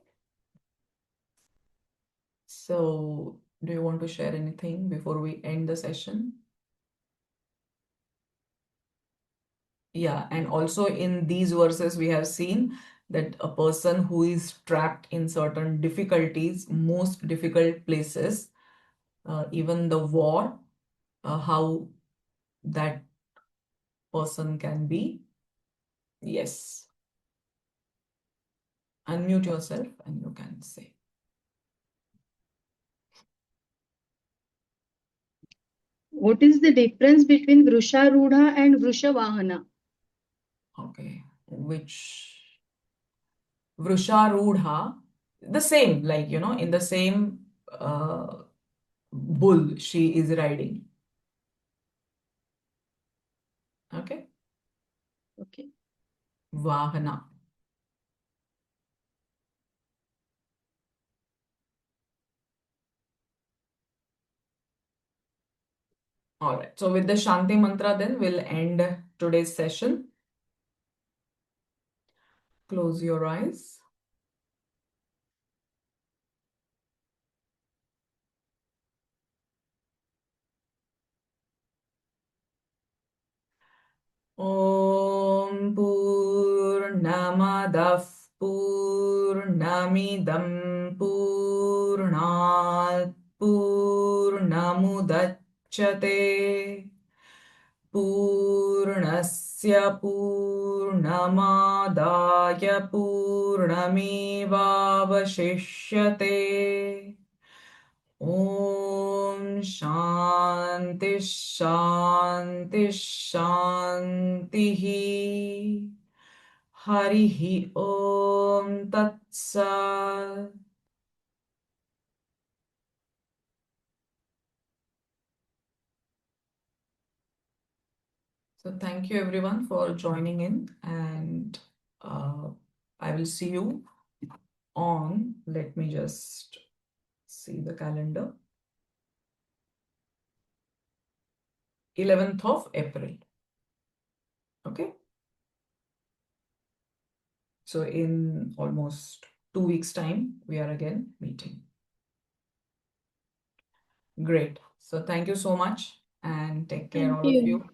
So do you want to share anything before we end the session? Yeah, and also in these verses we have seen that a person who is trapped in certain difficulties, most difficult places, even the war, how that person can be. Yes. Unmute yourself and you can say. What is the difference between Vrusharudha and Vrushavahana? Okay. Which Vrusharudha, the same, like, in the same bull she is riding. Okay. Okay. Vahana. All right. So with the Shanti mantra, then we'll end today's session. Close your eyes. Om Purnamadah Purnamidam Purnat Purnamudachyate Purnasya Purnamadaya Purnamevavashishyate. Om Shanti Shanti Shanti Harihi Om Tat Sat. So thank you everyone for joining in, and I will see you on, let me just see the calendar, 11th of April. Okay. So in almost 2 weeks time, we are again meeting. Great. So thank you so much and take care, all of you.